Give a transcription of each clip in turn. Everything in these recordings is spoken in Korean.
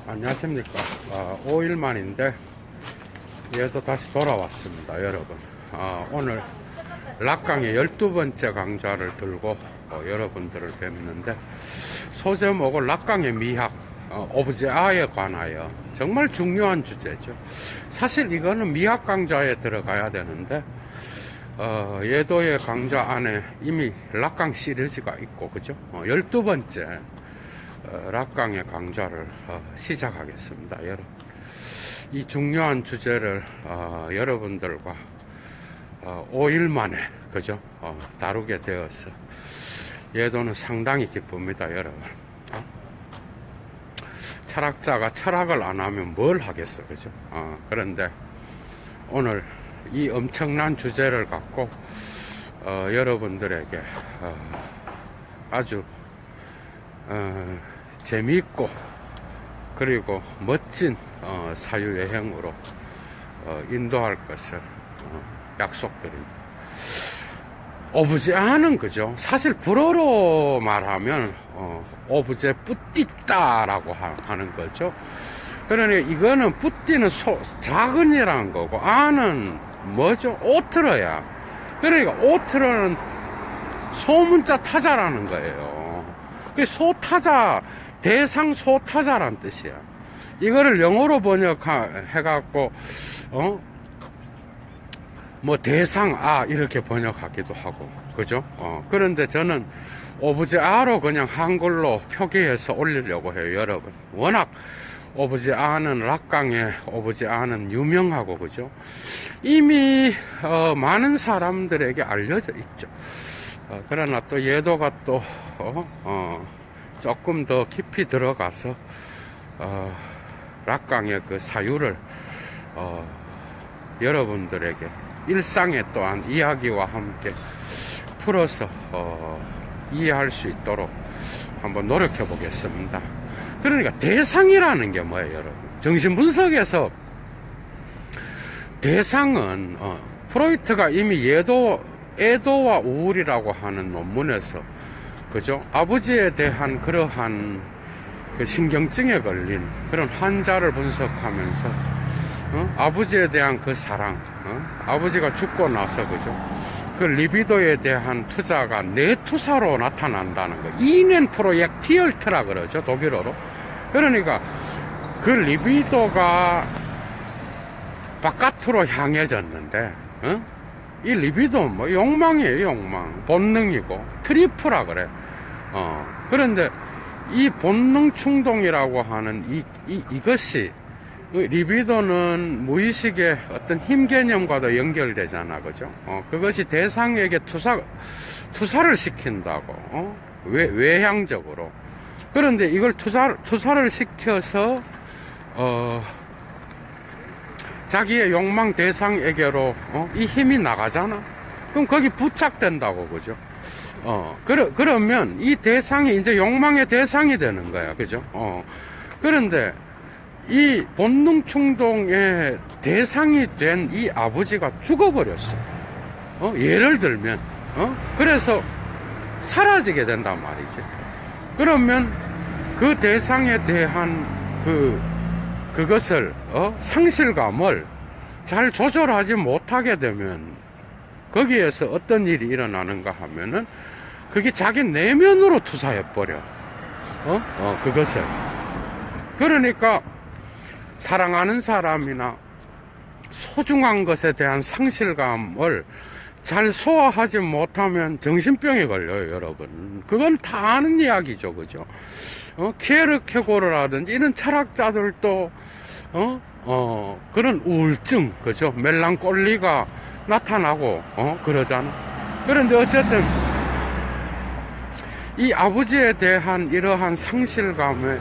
안녕하십니까. 5일 만인데 얘도 다시 돌아왔습니다, 여러분. 오늘 락강의 12번째 강좌를 들고 여러분들을 뵙는데, 소제목은 락강의 미학, 오브제아에 관하여 정말 중요한 주제죠. 사실 이거는 미학 강좌에 들어가야 되는데, 예도의 강좌 안에 이미 락강 시리즈가 있고, 그죠? 12번째 락강의 강좌를 시작하겠습니다, 여러분. 이 중요한 주제를 여러분들과 5일 만에, 그죠? 다루게 되어서 예도는 상당히 기쁩니다, 여러분. 철학자가 철학을 안 하면 뭘 하겠어, 그죠? 그런데 오늘 이 엄청난 주제를 갖고 여러분들에게 아주 재미있고 그리고 멋진 사유여행으로 인도할 것을 약속드립니다. 오브제아는, 그죠? 사실 불어로 말하면 오브제 뿌띠따라고 하는 거죠. 그러니 이거는 뿌띠는 작은이라는 거고, 아는 뭐죠? 오트러야. 그러니까 오트러는 소문자 타자라는 거예요. 그 소타자, 대상 소타자란 뜻이야. 이거를 영어로 번역해갖고 뭐 대상 이렇게 번역하기도 하고, 그죠? 그런데 저는 오브제아로 그냥 한글로 표기해서 올리려고 해요, 여러분. 워낙 오브제아는 락강의 오브제아는 유명하고, 그죠? 이미 많은 사람들에게 알려져 있죠. 그러나 또 예도가 또 조금 더 깊이 들어가서 락강의 그 사유를 여러분들에게 일상의 또한 이야기와 함께 풀어서 이해할 수 있도록 한번 노력해 보겠습니다. 그러니까 대상이라는 게 뭐예요, 여러분? 정신분석에서 대상은 프로이트가 이미 애도와 우울이라고 하는 논문에서, 그죠? 아버지에 대한 그러한 그 신경증에 걸린 그런 환자를 분석하면서 아버지에 대한 그 사랑, 아버지가 죽고 나서, 그죠? 그 리비도에 대한 투자가 내투사로 나타난다는 거. 이넨 프로젝티얼트라 그러죠, 독일어로. 그러니까 그 리비도가 바깥으로 향해졌는데, 이 리비도는 뭐 욕망이에요, 욕망. 본능이고 트리프라 그래. 그런데 이 본능 충동이라고 하는 이것이, 리비도는 무의식의 어떤 힘 개념과도 연결되잖아, 그죠? 그것이 대상에게 투사를 시킨다고, 외향적으로. 그런데 이걸 투사를 시켜서 자기의 욕망 대상에게로 이 힘이 나가잖아. 그럼 거기 부착된다고, 그죠? 그러면 이 대상이 이제 욕망의 대상이 되는 거야, 그죠? 그런데 이 본능 충동의 대상이 된 이 아버지가 죽어버렸어. 예를 들면, 그래서 사라지게 된단 말이지. 그러면 그 대상에 대한 그것을, 상실감을 잘 조절하지 못하게 되면 거기에서 어떤 일이 일어나는가 하면은 그게 자기 내면으로 투사해버려. 그것을. 그러니까 사랑하는 사람이나 소중한 것에 대한 상실감을 잘 소화하지 못하면 정신병에 걸려요, 여러분. 그건 다 아는 이야기죠, 그죠? 키에르케고르라든지 이런 철학자들도 그런 우울증, 그죠? 멜랑콜리가 나타나고 그러잖아. 그런데 어쨌든 이 아버지에 대한 이러한 상실감의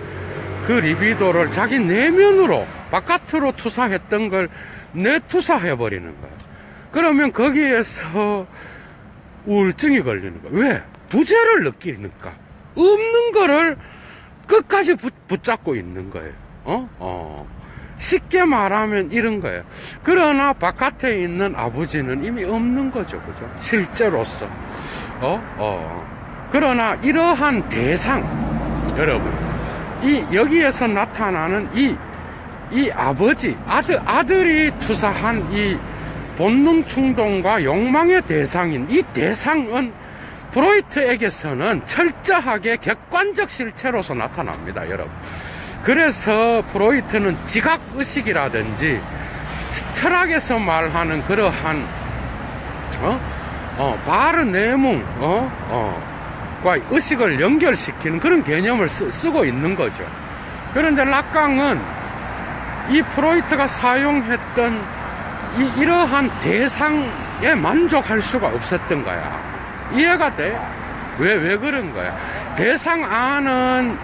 그 리비도를 자기 내면으로, 바깥으로 투사했던 걸 내투사해버리는 거야. 그러면 거기에서 우울증이 걸리는 거야. 왜? 부재를 느끼니까. 없는 거를 끝까지 붙잡고 있는 거예요. 쉽게 말하면 이런 거예요. 그러나 바깥에 있는 아버지는 이미 없는 거죠, 그죠? 실제로서. 그러나 이러한 대상, 여러분, 여기에서 나타나는 이 아버지, 아들이 투사한 이 본능 충동과 욕망의 대상인 이 대상은 프로이트에게서는 철저하게 객관적 실체로서 나타납니다, 여러분. 그래서 프로이트는 지각의식이라든지 철학에서 말하는 그러한 바른 내뭉 과 의식을 연결시키는 그런 개념을 쓰고 있는 거죠. 그런데 락강은 이 프로이트가 사용했던 이러한 대상에 만족할 수가 없었던 거야. 이해가 돼? 왜 그런 거야? 대상 안은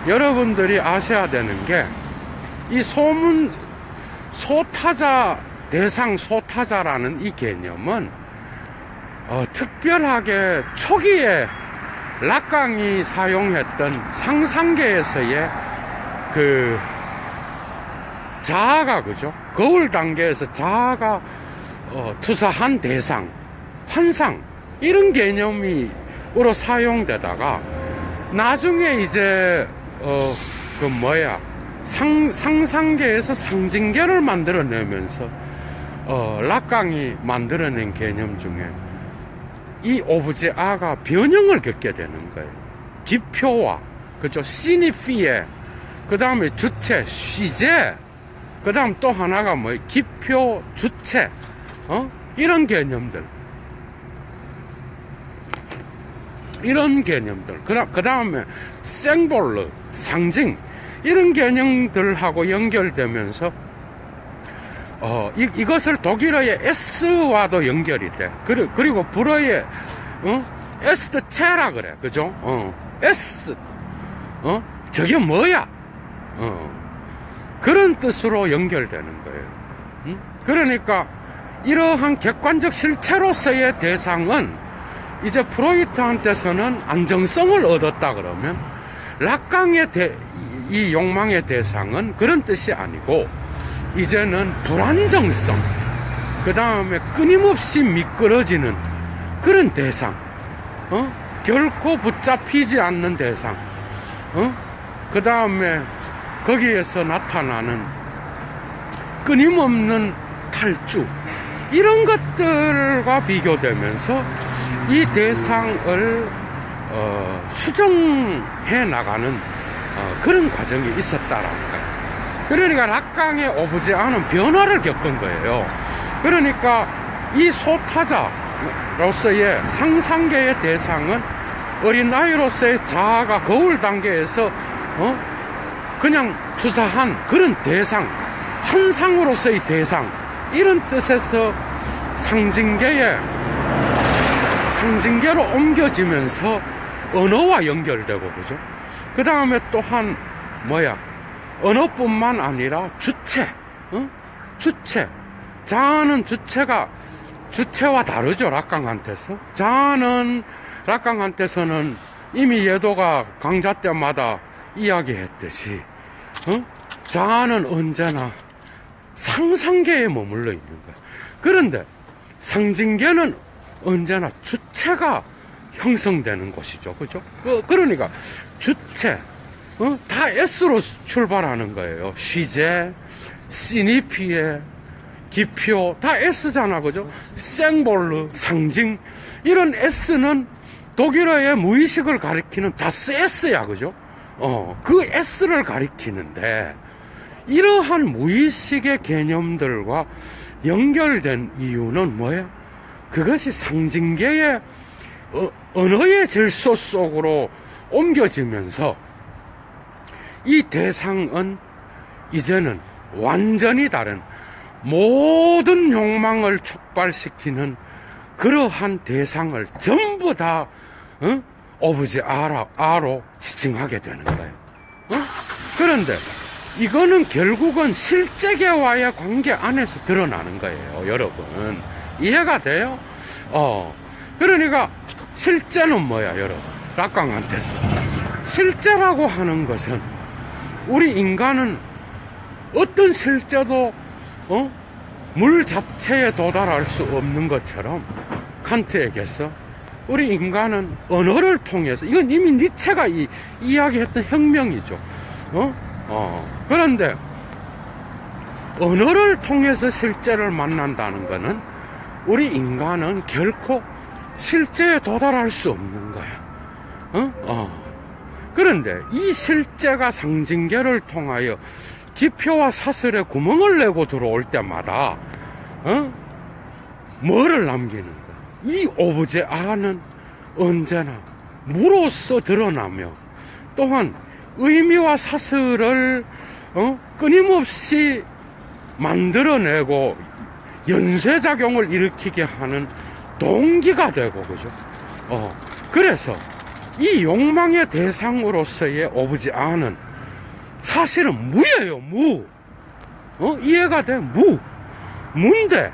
여러분들이 아셔야 되는 게, 이 소타자, 대상 소타자라는 이 개념은 특별하게 초기에 락강이 사용했던 상상계에서의 그 자아가, 그죠? 거울 단계에서 자아가 투사한 대상, 환상, 이런 개념으로 사용되다가 나중에 이제 상상계에서 상징계를 만들어내면서 락강이 만들어낸 개념 중에 이 오브제아가 변형을 겪게 되는 거예요. 기표화, 그죠? 시니피에, 그 다음에 주체, 쉬제, 그 다음 또 하나가 뭐예요? 기표, 주체, 이런 개념들. 이런 개념들. 그 다음에 생볼르, 상징, 이런 개념들하고 연결되면서 이것을 독일어의 S와도 연결이 돼. 그리고 불어의 에스트체라 그래, 그죠? S, 저게 뭐야? 그런 뜻으로 연결되는 거예요. 그러니까 이러한 객관적 실체로서의 대상은 이제 프로이트한테서는 안정성을 얻었다 그러면, 락강의 이 욕망의 대상은 그런 뜻이 아니고 이제는 불안정성, 그 다음에 끊임없이 미끄러지는 그런 대상, 결코 붙잡히지 않는 대상, 그 다음에 거기에서 나타나는 끊임없는 탈주, 이런 것들과 비교되면서 이 대상을 수정해 나가는 그런 과정이 있었다라는 거예요. 그러니까 락강의 오브제아는 변화를 겪은 거예요. 그러니까 이 소타자로서의 상상계의 대상은 어린 아이로서의 자아가 거울 단계에서 그냥 투사한 그런 대상, 환상으로서의 대상, 이런 뜻에서 상징계로 옮겨지면서 언어와 연결되고, 그죠? 그 다음에 또한 언어뿐만 아니라 주체, 주체. 자아는 주체와 다르죠, 락강한테서. 자아는 락강한테서는 이미 예도가 강좌 때마다 이야기했듯이, 자아는 언제나 상상계에 머물러 있는 거야. 그런데 상징계는 언제나 주체가 형성되는 곳이죠, 그죠? 그러니까 주체, 다 S로 출발하는 거예요. 쉬제, 시니피에, 기표, 다 S잖아, 그죠? 생볼르, 상징, 이런 S는 독일어의 무의식을 가리키는 다스 S야, 그죠? 그 S를 가리키는데, 이러한 무의식의 개념들과 연결된 이유는 뭐야? 그것이 상징계의 언어의 질서 속으로 옮겨지면서 이 대상은 이제는 완전히 다른 모든 욕망을 촉발시키는 그러한 대상을 전부 다 오브제아로 지칭하게 되는 거예요. 그런데 이거는 결국은 실제계와의 관계 안에서 드러나는 거예요, 여러분. 이해가 돼요? 그러니까 실제는 뭐야, 여러분? 락강한테서 실제라고 하는 것은, 우리 인간은 어떤 실제도 물 자체에 도달할 수 없는 것처럼, 칸트에게서 우리 인간은 언어를 통해서, 이건 이미 니체가 이야기했던 혁명이죠. 그런데 언어를 통해서 실제를 만난다는 것은 우리 인간은 결코 실제에 도달할 수 없는 거야. 그런데 이 실제가 상징계를 통하여 기표와 사슬에 구멍을 내고 들어올 때마다 뭐를 남기는 거야? 이 오브제 안은 언제나 무로서 드러나며 또한 의미와 사슬을 끊임없이 만들어내고 연쇄작용을 일으키게 하는 동기가 되고, 그죠? 그래서 이 욕망의 대상으로서의 오브제 안은 사실은 무예요, 무. 이해가 돼? 무인데,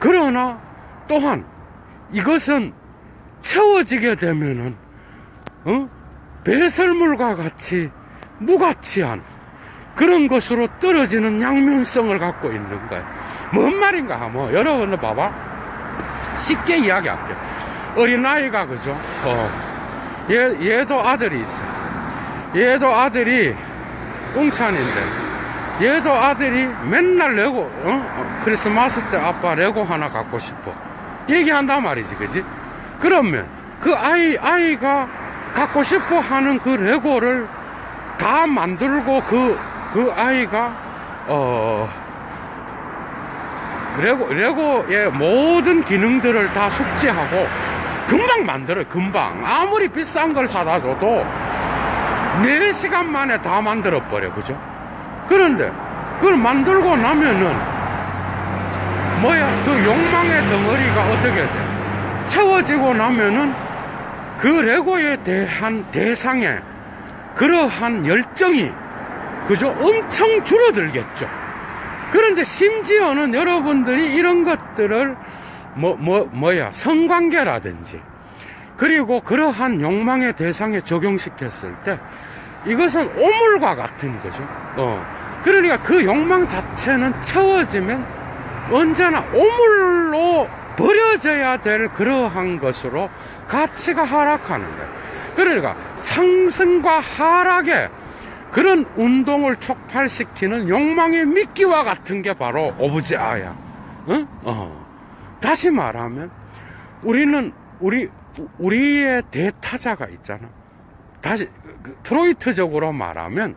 그러나 또한 이것은 채워지게 되면은, 배설물과 같이 무가치한 그런 것으로 떨어지는 양면성을 갖고 있는 거예요. 뭔 말인가 하면, 여러분들 봐봐. 쉽게 이야기할게요. 어린아이가, 그죠? 얘도 아들이 있어. 얘도 아들이 웅찬인데, 얘도 아들이 맨날 레고, 크리스마스 때 아빠 레고 하나 갖고 싶어. 얘기한단 말이지, 그지? 그러면 그 아이가 갖고 싶어 하는 그 레고를 다 만들고 그 아이가, 레고의 모든 기능들을 다 숙지하고 금방 만들어요. 금방. 아무리 비싼 걸 사다 줘도 4시간 만에 다 만들어 버려. 그죠? 그런데 그걸 만들고 나면은 그 욕망의 덩어리가 어떻게 돼? 채워지고 나면은 그 레고에 대한 대상의 그러한 열정이, 그죠? 엄청 줄어들겠죠. 그런데 심지어는 여러분들이 이런 것들을 성관계라든지 그리고 그러한 욕망의 대상에 적용시켰을 때 이것은 오물과 같은 거죠. 그러니까 그 욕망 자체는 채워지면 언제나 오물로 버려져야 될 그러한 것으로 가치가 하락하는 거예요. 그러니까 상승과 하락의 그런 운동을 촉발시키는 욕망의 미끼와 같은 게 바로 오브제 아야. 다시 말하면 우리의 대타자가 있잖아. 다시 프로이트적으로 말하면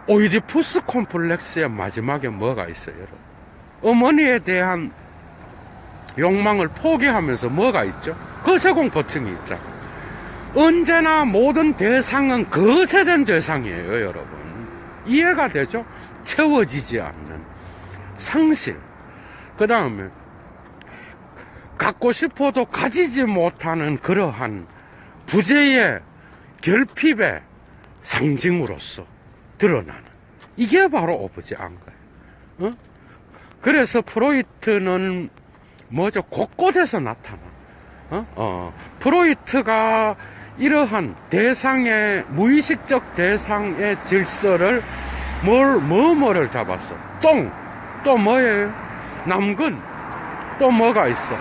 오이디푸스 콤플렉스의 마지막에 뭐가 있어요, 여러분? 어머니에 대한 욕망을 포기하면서 뭐가 있죠? 거세공포증이 있잖아. 언제나 모든 대상은 거세된 대상이에요, 여러분. 이해가 되죠? 채워지지 않는 상실. 그 다음에 갖고 싶어도 가지지 못하는 그러한 부재의 결핍의 상징으로서 드러나는, 이게 바로 오브제 안 거예요. 그래서 프로이트는 뭐죠? 곳곳에서 나타나. 프로이트가 이러한 대상의, 무의식적 대상의 질서를 뭐를 잡았어? 또 뭐예요? 남근, 또 뭐가 있어?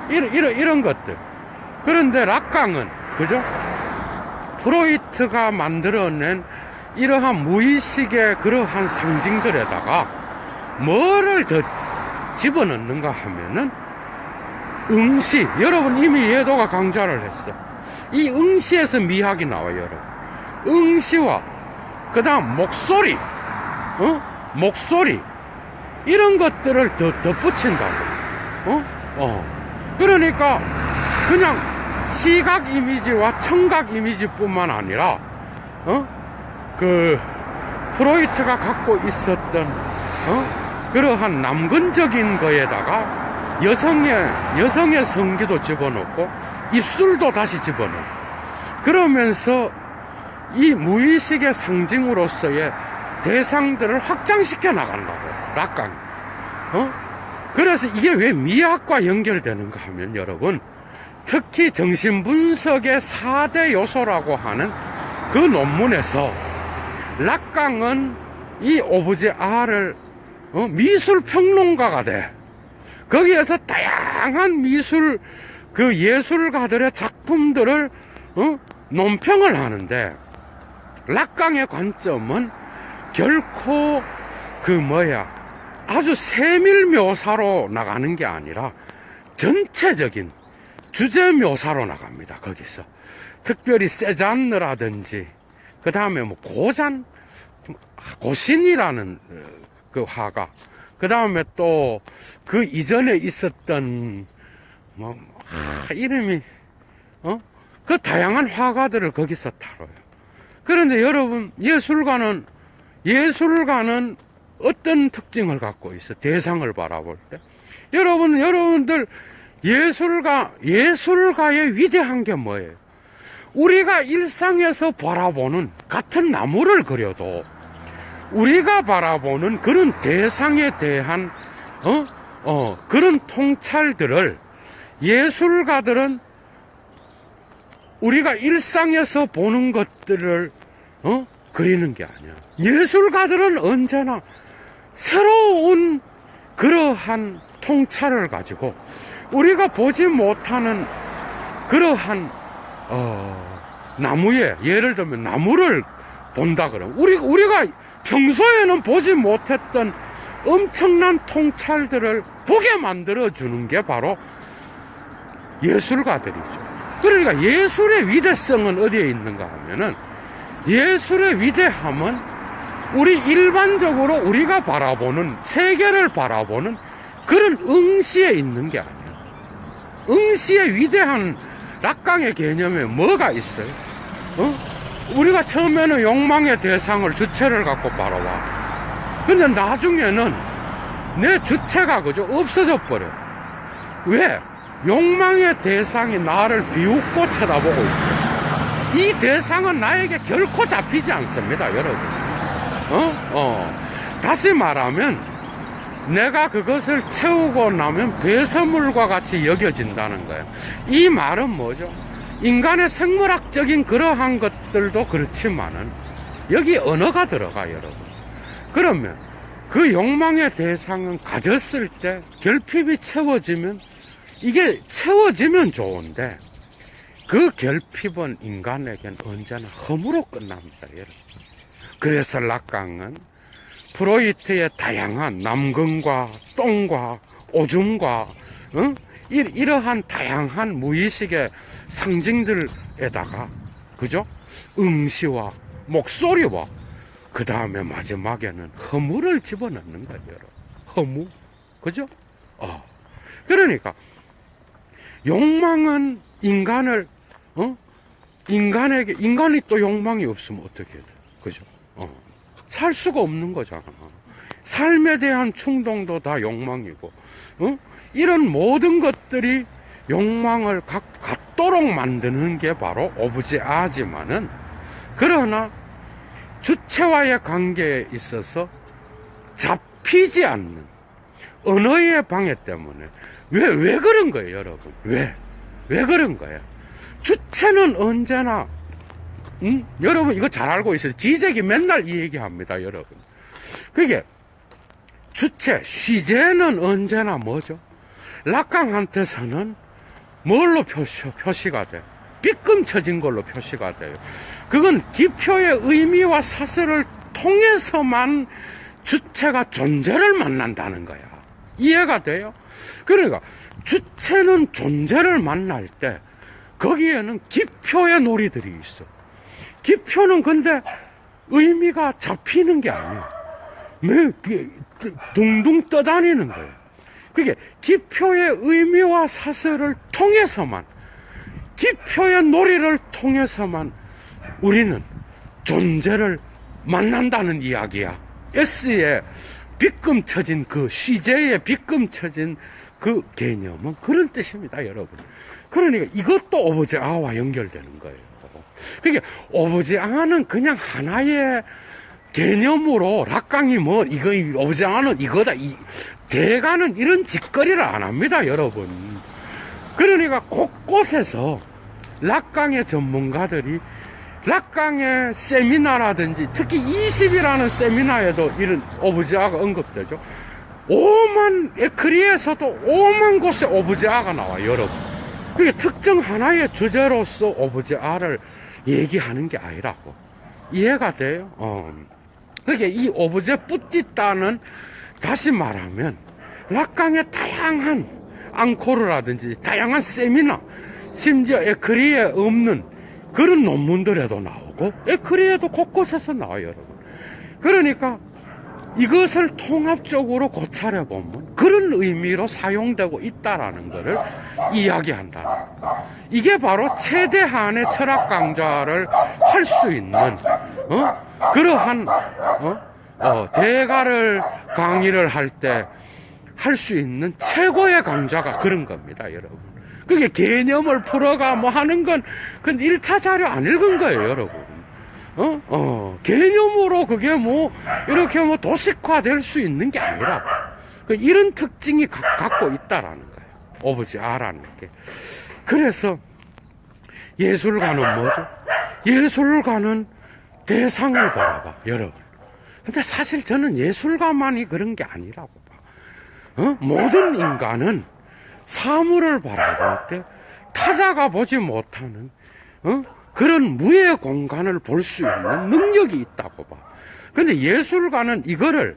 이런 것들. 그런데 락강은, 그죠? 프로이트가 만들어낸 이러한 무의식의 그러한 상징들에다가 뭐를 더 집어넣는가 하면은 응시. 여러분 이미 예도가 강좌를 했어. 이 응시에서 미학이 나와요, 여러분. 응시와 그 다음 목소리, 목소리, 이런 것들을 더 덧붙인다고. 그러니까 그냥 시각 이미지와 청각 이미지뿐만 아니라 프로이트가 갖고 있었던 그러한 남근적인 거에다가 여성의 성기도 집어넣고 입술도 다시 집어넣고, 그러면서 이 무의식의 상징으로서의 대상들을 확장시켜 나간다고, 락강. 그래서 이게 왜 미학과 연결되는가 하면, 여러분, 특히 정신분석의 4대 요소라고 하는 그 논문에서 락강은 이 오브제 R을 미술 평론가가 돼. 거기에서 다양한 예술가들의 작품들을 논평을 하는데, 락강의 관점은 결코 아주 세밀 묘사로 나가는 게 아니라 전체적인 주제 묘사로 나갑니다. 거기서 특별히 세잔느라든지 그 다음에 뭐 고신이라는 그 화가, 그 다음에 또 그 이전에 있었던 이름이 그 다양한 화가들을 거기서 다뤄요. 그런데 여러분, 예술가는 어떤 특징을 갖고 있어? 대상을 바라볼 때. 여러분들 예술가의 위대한 게 뭐예요? 우리가 일상에서 바라보는 같은 나무를 그려도 우리가 바라보는 그런 대상에 대한 그런 통찰들을 예술가들은 우리가 일상에서 보는 것들을 그리는 게 아니야. 예술가들은 언제나 새로운 그러한 통찰을 가지고 우리가 보지 못하는 그러한 나무에, 예를 들면 나무를 본다 그러면 우리가 평소에는 보지 못했던 엄청난 통찰들을 보게 만들어주는 게 바로 예술가들이죠. 그러니까 예술의 위대성은 어디에 있는가 하면은, 예술의 위대함은 우리 일반적으로 우리가 바라보는, 세계를 바라보는 그런 응시에 있는 게 아니에요. 응시의 위대한 락강의 개념에 뭐가 있어요? 우리가 처음에는 욕망의 대상을, 주체를 갖고 바라봐. 근데 나중에는 내 주체가 없어져 버려. 왜? 욕망의 대상이 나를 비웃고 쳐다보고 있고, 이 대상은 나에게 결코 잡히지 않습니다, 여러분. 다시 말하면 내가 그것을 채우고 나면 배설물과 같이 여겨진다는 거예요. 이 말은 뭐죠? 인간의 생물학적인 그러한 것들도 그렇지만은 여기 언어가 들어가, 여러분. 그러면 그 욕망의 대상은 가졌을 때 결핍이 채워지면, 이게 채워지면 좋은데 그 결핍은 인간에겐 언제나 험으로 끝납니다, 여러분. 그래서 락강은 프로이트의 다양한 남궁과 똥과 오줌과 이러한 다양한 무의식의 상징들에다가 응시와 목소리와 그 다음에 마지막에는 허무를 집어넣는 거예요, 여러분. 허무, 그죠? 그러니까 욕망은 인간이 또 욕망이 없으면 어떻게 돼? 그죠? 살 수가 없는 거잖아. 삶에 대한 충동도 다 욕망이고, 이런 모든 것들이 욕망을 갖도록 만드는 게 바로 오브제아지만은, 그러나 주체와의 관계에 있어서 잡히지 않는 언어의 방해 때문에. 왜 그런 거예요, 여러분? 왜 그런 거예요? 주체는 언제나, 여러분 이거 잘 알고 있어요. 지적이 맨날 이 얘기합니다, 여러분. 그게 주체, 시제는 언제나 뭐죠? 락강한테서는 뭘로 표시가 돼요? 삐끔 쳐진 걸로 표시가 돼요. 그건 기표의 의미와 사슬을 통해서만 주체가 존재를 만난다는 거야. 이해가 돼요? 그러니까 주체는 존재를 만날 때 거기에는 기표의 놀이들이 있어. 기표는 근데 의미가 잡히는 게 아니야. 둥둥 떠다니는 거예요. 그게 기표의 의미와 사슬을 통해서만, 기표의 놀이를 통해서만 우리는 존재를 만난다는 이야기야. S의 빗금 쳐진 그 시제에 빗금 쳐진 그 개념은 그런 뜻입니다, 여러분. 그러니까 이것도 오브제아와 연결되는 거예요. 그러니까 오브제아는 그냥 하나의 개념으로 락강이 이거 오브제아는 이거다, 대가는 이런 짓거리를 안 합니다, 여러분. 그러니까 곳곳에서 락강의 전문가들이 락강의 세미나라든지, 특히 20이라는 세미나에도 이런 오브제아가 언급되죠. 에크리에서도 5만 곳에 오브제아가 나와요, 여러분. 그게 특정 하나의 주제로서 오브제아를 얘기하는 게 아니라고. 이해가 돼요? 그게 이 오브제 뿌띠따는 다시 말하면 락강의 다양한 앙코르라든지 다양한 세미나, 심지어 에크리에 없는 그런 논문들에도 나오고 에크리에도 곳곳에서 나와요, 여러분. 그러니까 이것을 통합적으로 고찰해 보면 그런 의미로 사용되고 있다라는 것을 이야기한다. 이게 바로 최대한의 철학 강좌를 할 수 있는 그러한 대가를 강의를 할 때 할 수 있는 최고의 강좌가 그런 겁니다, 여러분. 그게 개념을 풀어가 뭐 하는 건 그건 1차 자료 안 읽은 거예요, 여러분. 개념으로 그게 뭐 이렇게 뭐 도식화 될 수 있는 게 아니라 이런 특징이 갖고 있다라는 거예요, 오브제 R라는 게. 그래서 예술가는 뭐죠? 예술가는 대상을 바라봐, 여러분. 근데 사실 저는 예술가만이 그런 게 아니라고 봐. 모든 인간은 사물을 바라볼 때 타자가 보지 못하는 그런 무의 공간을 볼 수 있는 능력이 있다고 봐. 근데 예술가는 이거를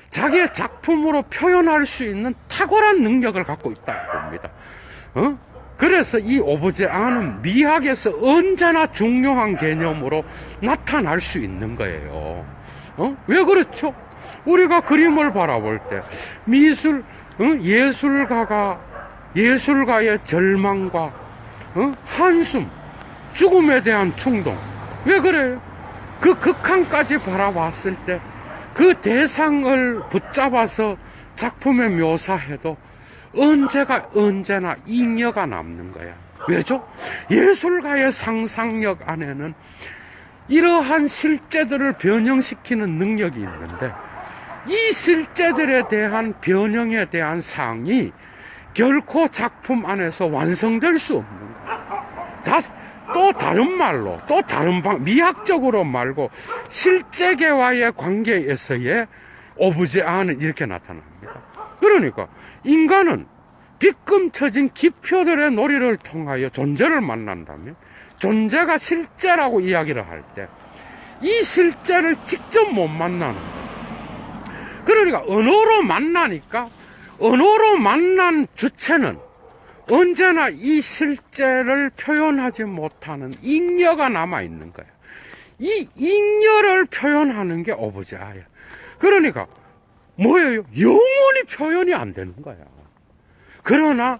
자기의 작품으로 표현할 수 있는 탁월한 능력을 갖고 있다고 봅니다. 그래서 이 오브제 R는 미학에서 언제나 중요한 개념으로 나타날 수 있는 거예요. 왜 그렇죠? 우리가 그림을 바라볼 때 예술가의 절망과 한숨, 죽음에 대한 충동. 왜 그래요? 그 극한까지 바라봤을 때 그 대상을 붙잡아서 작품에 묘사해도 언제나 잉여가 남는 거야. 왜죠? 예술가의 상상력 안에는 이러한 실제들을 변형시키는 능력이 있는데 이 실제들에 대한 변형에 대한 사항이 결코 작품 안에서 완성될 수 없는 거야. 또 다른 말로, 미학적으로 말고 실제계와의 관계에서의 오브제 R는 이렇게 나타납니다. 그러니까 인간은 빗금쳐진 기표들의 놀이를 통하여 존재를 만난다면 존재가 실제라고 이야기를 할 때 이 실제를 직접 못 만나는 거예요. 그러니까 언어로 만난 주체는 언제나 이 실제를 표현하지 못하는 잉여가 남아있는 거예요. 이 잉여를 표현하는 게 오브제 R야. 그러니까 뭐예요? 영원히 표현이 안 되는 거야. 그러나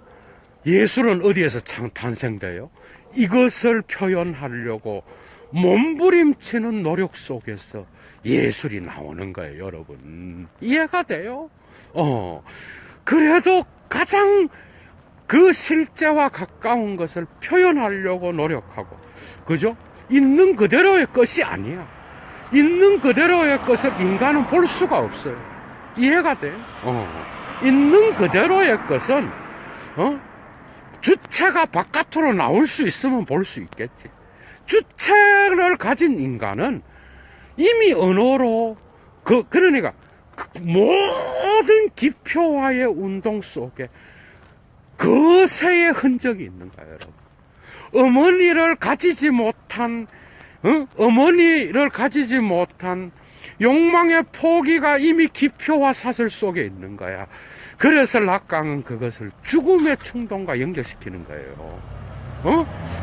예술은 어디에서 탄생돼요? 이것을 표현하려고 몸부림치는 노력 속에서 예술이 나오는 거예요, 여러분. 이해가 돼요? 그래도 가장 그 실제와 가까운 것을 표현하려고 노력하고, 그죠? 있는 그대로의 것이 아니야. 있는 그대로의 것을 인간은 볼 수가 없어요. 이해가 돼요? 있는 그대로의 것은, 주체가 바깥으로 나올 수 있으면 볼 수 있겠지. 주체를 가진 인간은 이미 언어로, 그러니까, 모든 기표와의 운동 속에 거세의 흔적이 있는 거예요, 여러분. 어머니를 가지지 못한 욕망의 포기가 이미 기표와 사슬 속에 있는 거야. 그래서 락강은 그것을 죽음의 충동과 연결시키는 거예요.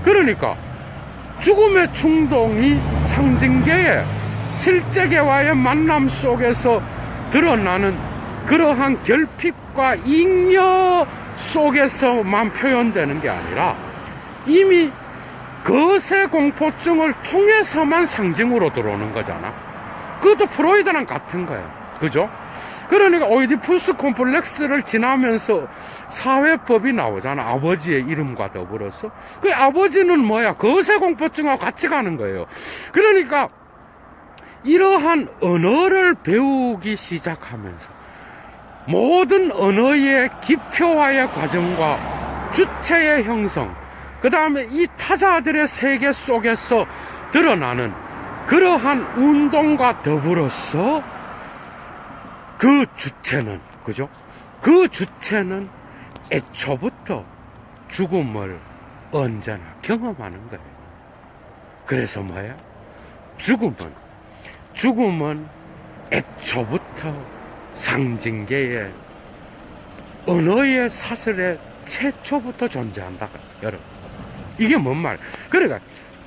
그러니까 죽음의 충동이 상징계의 실제계와의 만남 속에서 드러나는 그러한 결핍과 잉여 속에서만 표현되는 게 아니라 이미 거세 공포증을 통해서만 상징으로 들어오는 거잖아. 그것도 프로이드랑 같은 거예요. 그죠? 그러니까 오이디푸스 콤플렉스를 지나면서 사회법이 나오잖아. 아버지의 이름과 더불어서. 그 아버지는 뭐야? 거세 공포증하고 같이 가는 거예요. 그러니까 이러한 언어를 배우기 시작하면서 모든 언어의 기표화의 과정과 주체의 형성, 그 다음에 이 타자들의 세계 속에서 드러나는 그러한 운동과 더불어서 그 주체는, 그죠? 그 주체는 애초부터 죽음을 언제나 경험하는 거예요. 그래서 뭐야? 죽음은 애초부터 상징계의 언어의 사슬에 최초부터 존재한다, 여러분. 이게 뭔 말? 그러니까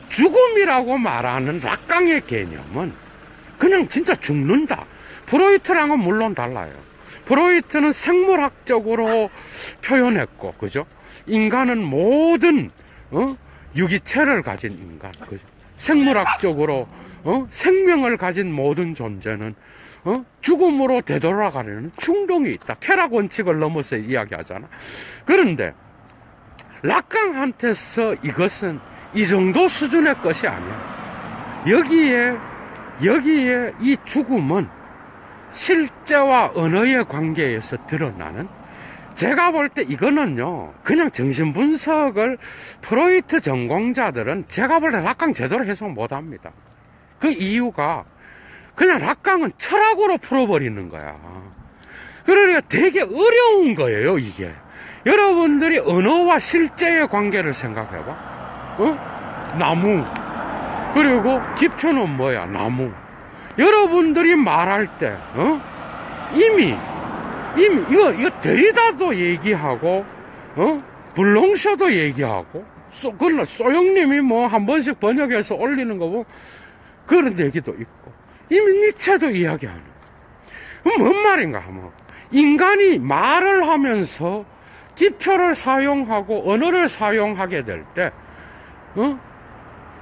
죽음이라고 말하는 락강의 개념은 그냥 진짜 죽는다. 프로이트랑은 물론 달라요. 프로이트는 생물학적으로 표현했고, 그죠? 인간은 모든 유기체를 가진 인간, 그죠? 생물학적으로 생명을 가진 모든 존재는 죽음으로 되돌아가려는 충동이 있다. 쾌락 원칙을 넘어서 이야기하잖아. 그런데 락강한테서 이것은 이 정도 수준의 것이 아니야. 여기에 이 죽음은 실제와 언어의 관계에서 드러나는, 제가 볼 때 이거는요, 그냥 정신분석을 프로이트 전공자들은 제가 볼 때 락강 제대로 해석 못 합니다. 그 이유가 그냥 락강은 철학으로 풀어버리는 거야. 그러니까 되게 어려운 거예요, 이게. 여러분들이 언어와 실제의 관계를 생각해봐. 나무. 그리고 기표는 뭐야? 나무. 여러분들이 말할 때, 이미, 이거 데리다도 얘기하고, 블롱쇼도 얘기하고, 소영님이 뭐 한 번씩 번역해서 올리는 거 보면 그런 얘기도 있고, 이미 니체도 이야기하는 거. 그럼 뭔 말인가 하면, 인간이 말을 하면서 기표를 사용하고 언어를 사용하게 될 때,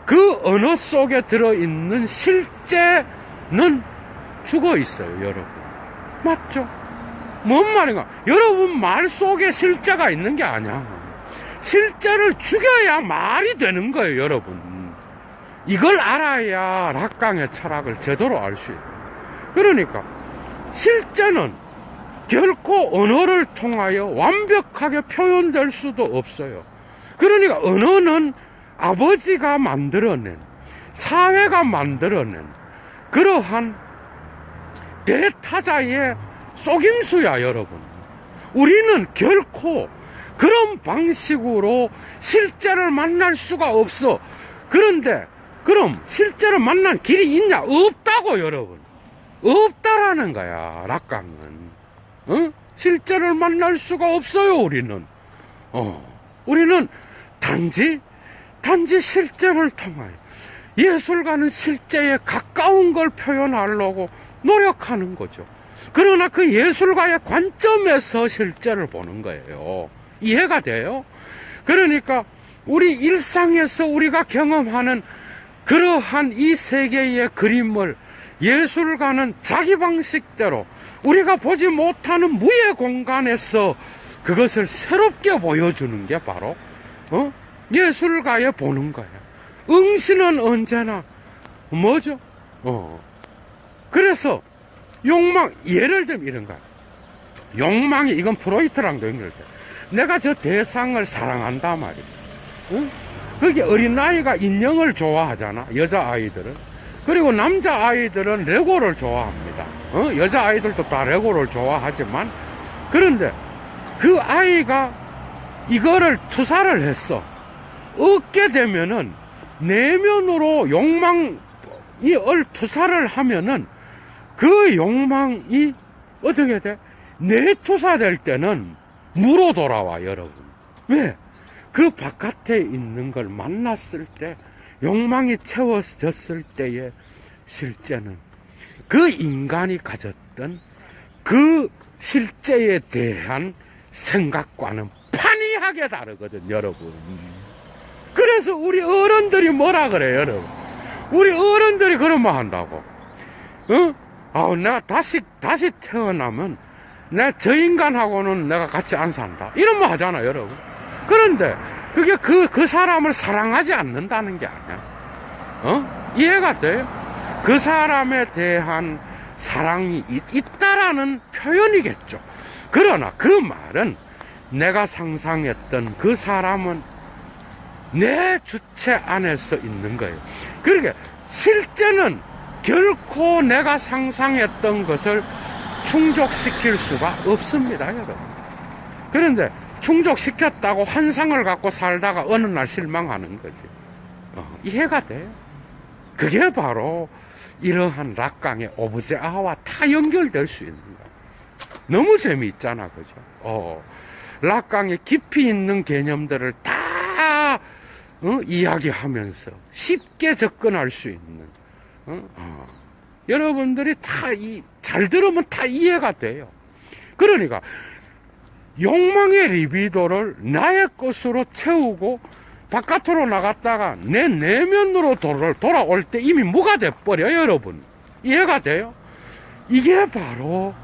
그 언어 속에 들어있는 실제는 죽어 있어요, 여러분. 맞죠? 뭔 말인가? 여러분 말 속에 실제가 있는 게 아니야. 실제를 죽여야 말이 되는 거예요, 여러분. 이걸 알아야 락강의 철학을 제대로 알 수 있어요. 그러니까 실제는 결코 언어를 통하여 완벽하게 표현될 수도 없어요. 그러니까 언어는 아버지가 만들어낸, 사회가 만들어낸 그러한 대타자의 속임수야, 여러분. 우리는 결코 그런 방식으로 실제를 만날 수가 없어. 그런데 그럼 실제로 만날 길이 있냐? 없다고, 여러분. 없다라는 거야, 락강은. 실제를 만날 수가 없어요, 우리는. 우리는 단지 실제를 통하여 예술가는 실제에 가까운 걸 표현하려고 노력하는 거죠. 그러나 그 예술가의 관점에서 실제를 보는 거예요. 이해가 돼요? 그러니까 우리 일상에서 우리가 경험하는 그러한 이 세계의 그림을 예술가는 자기 방식대로 우리가 보지 못하는 무의 공간에서 그것을 새롭게 보여주는 게 바로 예술가의 보는 거야. 응시는 언제나 뭐죠? 그래서 욕망, 예를 들면 이런 거야. 욕망이, 이건 프로이트랑도 연결돼. 내가 저 대상을 사랑한다 말이야. 그게 어린아이가 인형을 좋아하잖아, 여자아이들은. 그리고 남자아이들은 레고를 좋아합니다. 여자아이들도 다 레고를 좋아하지만, 그런데 그 아이가 이거를 투사를 했어. 얻게 되면은 내면으로 욕망이 투사를 하면은 그 욕망이 어떻게 돼? 내투사될 때는 무로 돌아와, 여러분. 왜? 그 바깥에 있는 걸 만났을 때, 욕망이 채워졌을 때의 실제는 그 인간이 가졌던 그 실제에 대한 생각과는 판이하게 다르거든, 여러분. 그래서 우리 어른들이 뭐라 그래요, 여러분? 우리 어른들이 그런 말 한다고. 내가 다시 태어나면 내가 저 인간하고는 내가 같이 안 산다, 이런 말 하잖아, 여러분. 그런데 그게 그 사람을 사랑하지 않는다는 게 아니야. 이해가 돼요? 그 사람에 대한 사랑이 있다라는 표현이겠죠. 그러나 그 말은 내가 상상했던 그 사람은 내 주체 안에서 있는 거예요. 그러니까 실제는 결코 내가 상상했던 것을 충족시킬 수가 없습니다, 여러분. 그런데 충족시켰다고 환상을 갖고 살다가 어느 날 실망하는 거지. 이해가 돼요? 그게 바로 이러한 락강의 오브제아와 다 연결될 수 있는 거야. 너무 재미있잖아, 그죠? 락강의 깊이 있는 개념들을 다 이야기하면서 쉽게 접근할 수 있는 여러분들이 다 잘 들으면 다 이해가 돼요. 그러니까 욕망의 리비도를 나의 것으로 채우고 바깥으로 나갔다가 내 내면으로 돌아올 때 이미 무가 돼버려요, 여러분. 이해가 돼요? 이게 바로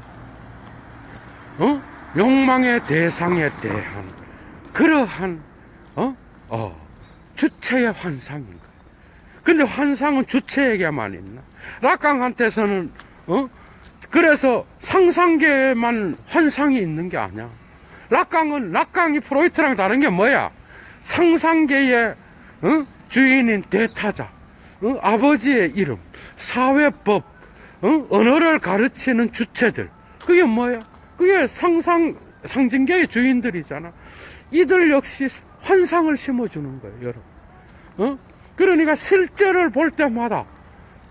욕망의 대상에 대한 그러한 주체의 환상인 거예요. 근데 환상은 주체에게만 있나? 락강한테서는 그래서 상상계에만 환상이 있는 게 아니야. 락강이 프로이트랑 다른 게 뭐야? 상상계의 주인인 대타자, 아버지의 이름, 사회법, 언어를 가르치는 주체들. 그게 뭐야? 그게 상징계의 주인들이잖아. 이들 역시 환상을 심어주는 거예요, 여러분. 그러니까 실제를 볼 때마다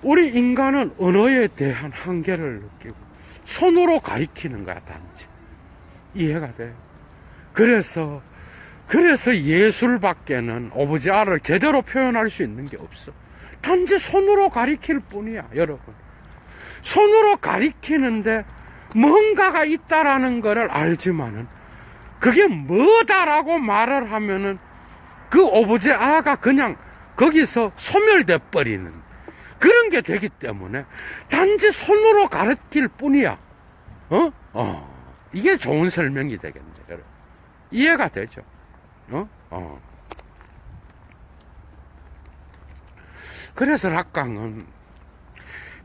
우리 인간은 언어에 대한 한계를 느끼고 손으로 가리키는 거야, 단지. 이해가 돼요? 그래서 예술밖에는 오브제아를 제대로 표현할 수 있는 게 없어. 단지 손으로 가리킬 뿐이야, 여러분. 손으로 가리키는데 뭔가가 있다라는 거를 알지만은 그게 뭐다라고 말을 하면은 그 오브제아가 그냥 거기서 소멸돼 버리는 그런 게 되기 때문에 단지 손으로 가르칠 뿐이야. 이게 좋은 설명이 되겠네, 여러분. 이해가 되죠? 그래서 락강은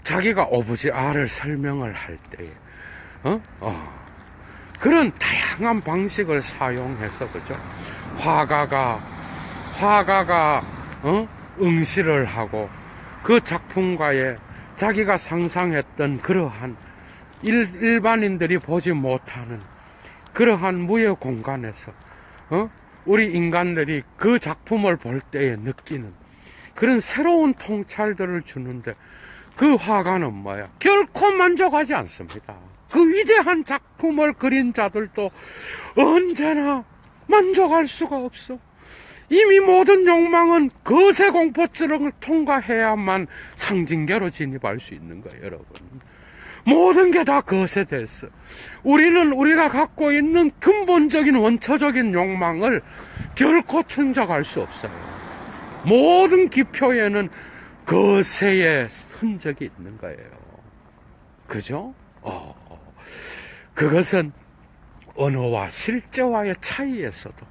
자기가 오브제아를 설명을 할 때에 그런 다양한 방식을 사용해서, 그죠? 화가가 응시를 하고 그 작품과의 자기가 상상했던 그러한 일반인들이 보지 못하는 그러한 무의 공간에서 우리 인간들이 그 작품을 볼 때에 느끼는 그런 새로운 통찰들을 주는데 그 화가는 뭐야? 결코 만족하지 않습니다. 그 위대한 작품을 그린 자들도 언제나 만족할 수가 없어. 이미 모든 욕망은 거세 공포증을 통과해야만 상징계로 진입할 수 있는 거예요, 여러분. 모든 게 다 거세됐어. 우리는 우리가 갖고 있는 근본적인 원초적인 욕망을 결코 충족할 수 없어요. 모든 기표에는 거세의 흔적이 있는 거예요. 그죠? 그것은 언어와 실제와의 차이에서도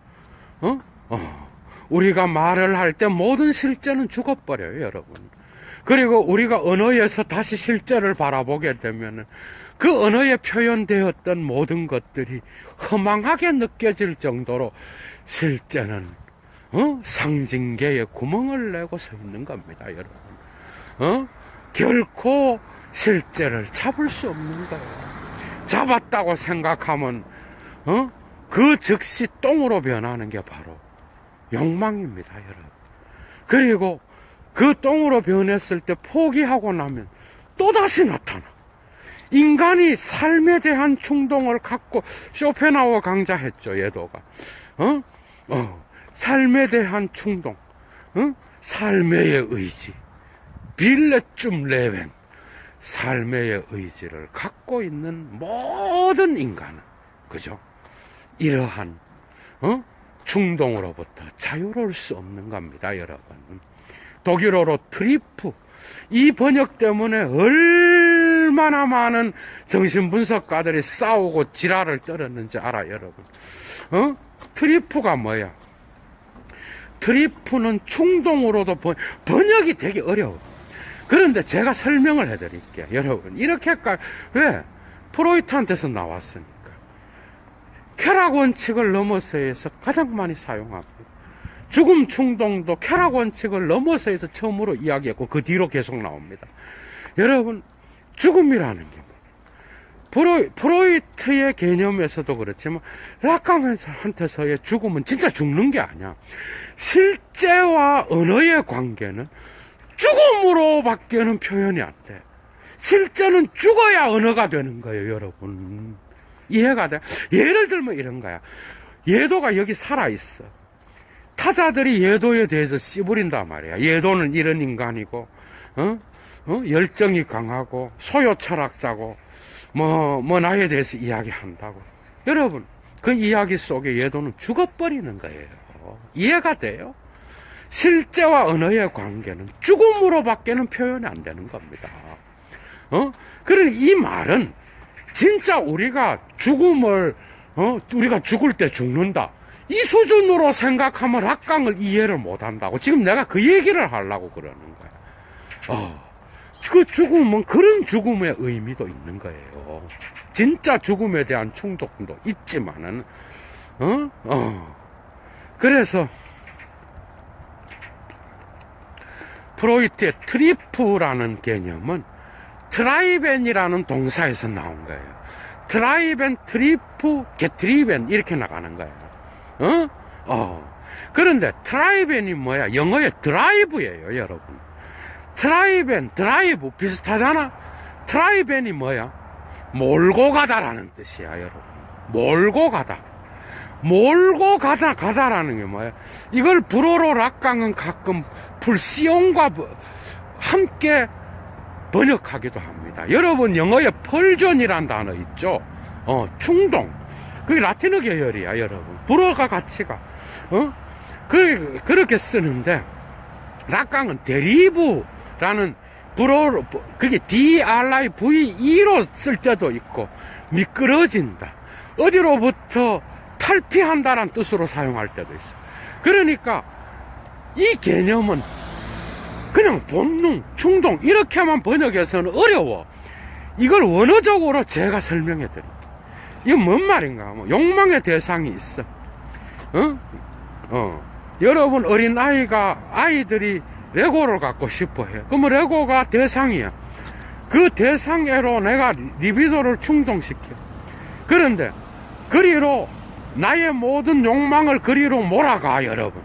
우리가 말을 할 때 모든 실제는 죽어버려요, 여러분. 그리고 우리가 언어에서 다시 실제를 바라보게 되면 그 언어에 표현되었던 모든 것들이 허망하게 느껴질 정도로 실제는 상징계에 구멍을 내고 서 있는 겁니다, 여러분. 결코 실제를 잡을 수 없는 거예요. 잡았다고 생각하면 그 즉시 똥으로 변하는 게 바로 욕망입니다, 여러분. 그리고 그 똥으로 변했을 때 포기하고 나면 또다시 나타나. 인간이 삶에 대한 충동을 갖고, 쇼펜하우어 강자했죠, 예도가. 삶에 대한 충동, 삶의 의지, 빌레쭌 레벤, 삶의 의지를 갖고 있는 모든 인간은, 그죠? 이러한 충동으로부터 자유로울 수 없는 겁니다, 여러분. 독일어로 트리프, 이 번역 때문에 얼마나 많은 정신분석가들이 싸우고 지랄을 떨었는지 알아, 여러분. 트리프가 뭐야? 트리프는 충동으로도 번역이 되게 어려워. 그런데 제가 설명을 해드릴게요, 여러분. 이렇게까지, 왜? 프로이트한테서 나왔으니까. 쾌락 원칙을 넘어서해서 가장 많이 사용합니다. 죽음 충동도 쾌락 원칙을 넘어서해서 처음으로 이야기했고 그 뒤로 계속 나옵니다. 여러분, 죽음이라는 게 프로이트의 개념에서도 그렇지만 락강한테서의 죽음은 진짜 죽는 게 아니야. 실제와 언어의 관계는 죽음으로 밖에는 표현이 안 돼. 실제는 죽어야 언어가 되는 거예요, 여러분. 이해가 돼? 예를 들면 이런 거야. 예도가 여기 살아있어. 타자들이 예도에 대해서 씨부린단 말이야. 예도는 이런 인간이고, 열정이 강하고, 소요 철학자고, 나에 대해서 이야기한다고. 여러분, 그 이야기 속에 예도는 죽어버리는 거예요. 이해가 돼요? 실제와 언어의 관계는 죽음으로 밖에는 표현이 안 되는 겁니다. 그러니 이 말은 진짜 우리가 죽음을, 우리가 죽을 때 죽는다. 이 수준으로 생각하면 락강을 이해를 못 한다고. 지금 내가 그 얘기를 하려고 그러는 거야. 그 죽음은 그런 죽음의 의미도 있는 거예요. 진짜 죽음에 대한 충동도 있지만은, 그래서, 프로이트의 트리프라는 개념은 트라이벤이라는 동사에서 나온 거예요. 트라이벤, 트리프, 게트리벤 이렇게 나가는 거예요. 그런데 트라이벤이 뭐야? 영어의 드라이브예요, 여러분. 트라이벤, 드라이브 비슷하잖아? 트라이벤이 뭐야? 몰고 가다라는 뜻이야, 여러분. 몰고 가다. 몰고 가다라는 게 뭐야? 이걸 불어로 락강은 가끔 불시온과 함께 번역하기도 합니다. 여러분, 영어에 펄전이란 단어 있죠? 충동. 그게 라틴어 계열이야, 여러분. 불어가 같이 가. 그렇게 쓰는데, 락강은 데리브라는 불어로, 그게 DRIVE로 쓸 때도 있고, 미끄러진다. 어디로부터 탈피한다란 뜻으로 사용할 때도 있어. 그러니까 이 개념은 그냥 본능, 충동 이렇게만 번역해서는 어려워. 이걸 원어적으로 제가 설명해 드릴게요. 이게 뭔 말인가 하면 욕망의 대상이 있어. 여러분 아이들이 레고를 갖고 싶어 해. 그러면 레고가 대상이야. 그 대상으로 내가 리비도를 충동시켜. 그런데 그리로 나의 모든 욕망을 그리로 몰아가, 여러분.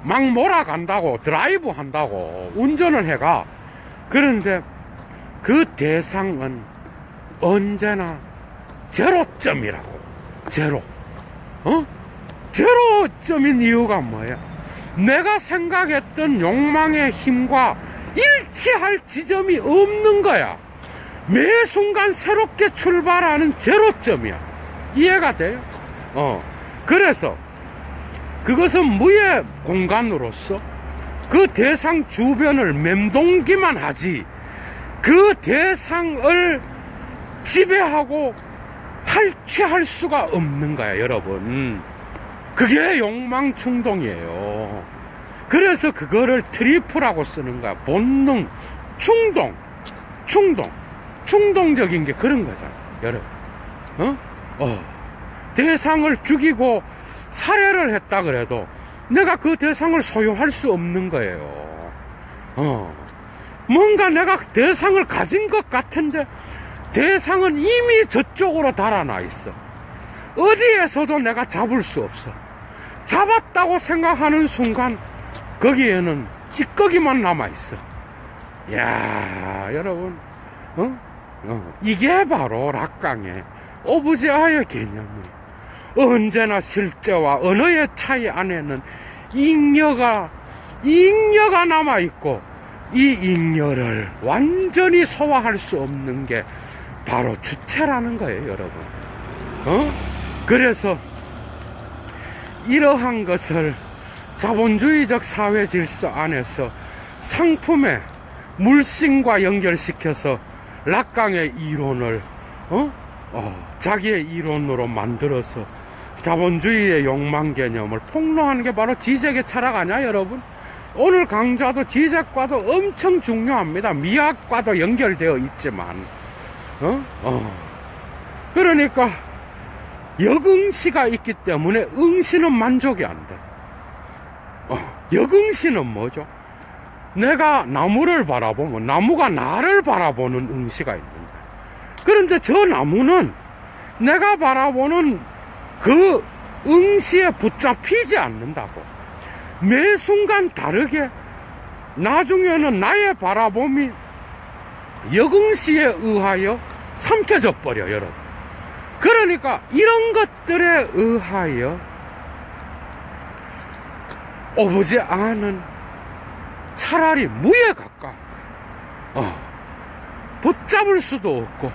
막 몰아간다고, 드라이브 한다고, 운전을 해가. 그런데 그 대상은 언제나 제로점이라고. 제로. 제로점인 이유가 뭐야? 내가 생각했던 욕망의 힘과 일치할 지점이 없는 거야. 매 순간 새롭게 출발하는 제로점이야. 이해가 돼요? 그래서 그것은 무의 공간으로서 그 대상 주변을 맴돌기만 하지 그 대상을 지배하고 탈취할 수가 없는 거야, 여러분. 그게 욕망 충동이에요. 그래서 그거를 트리프라고 쓰는 거야. 본능, 충동적인 게 그런 거잖아, 여러분. 대상을 죽이고 살해를 했다 그래도 내가 그 대상을 소유할 수 없는 거예요. 뭔가 내가 대상을 가진 것 같은데 대상은 이미 저쪽으로 달아나 있어. 어디에서도 내가 잡을 수 없어. 잡았다고 생각하는 순간 거기에는 찌꺼기만 남아있어. 야, 여러분, 이게 바로 락강의 오브제아의 개념이에요. 언제나 실제와 언어의 차이 안에는 잉여가 남아있고 이 잉여를 완전히 소화할 수 없는 게 바로 주체라는 거예요, 여러분. 그래서 이러한 것을 자본주의적 사회 질서 안에서 상품의 물신과 연결시켜서 락강의 이론을 자기의 이론으로 만들어서 자본주의의 욕망 개념을 폭로하는 게 바로 지적의 철학 아니야, 여러분? 오늘 강좌도 지적과도 엄청 중요합니다. 미학과도 연결되어 있지만 그러니까 역응시가 있기 때문에 응시는 만족이 안 돼. 역응시는 뭐죠? 내가 나무를 바라보면 나무가 나를 바라보는 응시가 있는 거야. 그런데 저 나무는 내가 바라보는 그 응시에 붙잡히지 않는다고. 매 순간 다르게 나중에는 나의 바라봄이 역응시에 의하여 삼켜져 버려, 여러분. 그러니까 이런 것들에 의하여 오보지 않은 차라리 무에 가까운 거야. 붙잡을 수도 없고,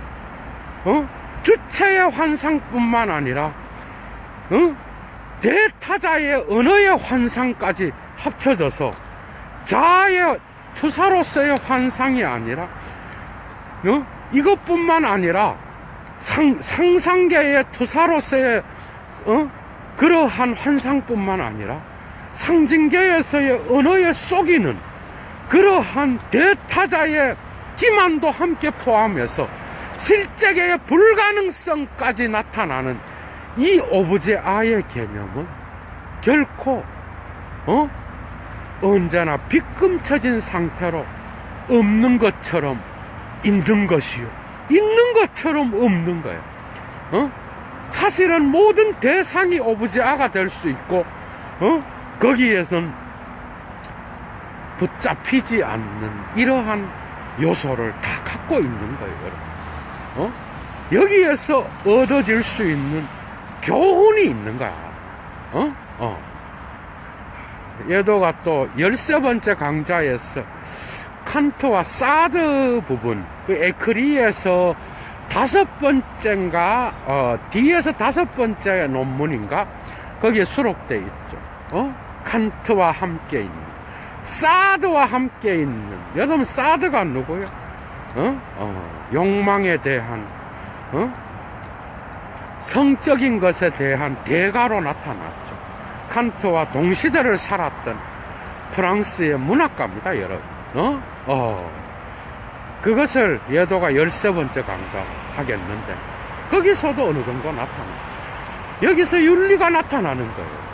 주체의 환상뿐만 아니라, 대타자의 언어의 환상까지 합쳐져서 자아의 투사로서의 환상이 아니라, 이것뿐만 아니라 상상계의 투사로서의 그러한 환상뿐만 아니라 상징계에서의 언어에 속이는 그러한 대타자의 기만도 함께 포함해서 실제계의 불가능성까지 나타나는 이 오브제 아의 개념은 결코 언제나 빗금쳐진 상태로 없는 것처럼 있는 것이요, 있는 것처럼 없는 거예요. 사실은 모든 대상이 오브제아가 될 수 있고, 거기에선 붙잡히지 않는 이러한 요소를 다 갖고 있는 거예요, 여러분. 여기에서 얻어질 수 있는 교훈이 있는 거야. 예도가 또 13번째 강좌에서 칸트와 사드 부분, 그 에크리에서 5번째인가, 뒤에서 5번째 논문인가, 거기에 수록되어 있죠. 칸트와 함께 있는, 사드와 함께 있는, 여러분 사드가 누구요? 욕망에 대한, 성적인 것에 대한 대가로 나타났죠. 칸트와 동시대를 살았던 프랑스의 문학가입니다, 여러분. 그것을 예도가 13번째 강좌 하겠는데, 거기서도 어느 정도 나타나요. 여기서 윤리가 나타나는 거예요.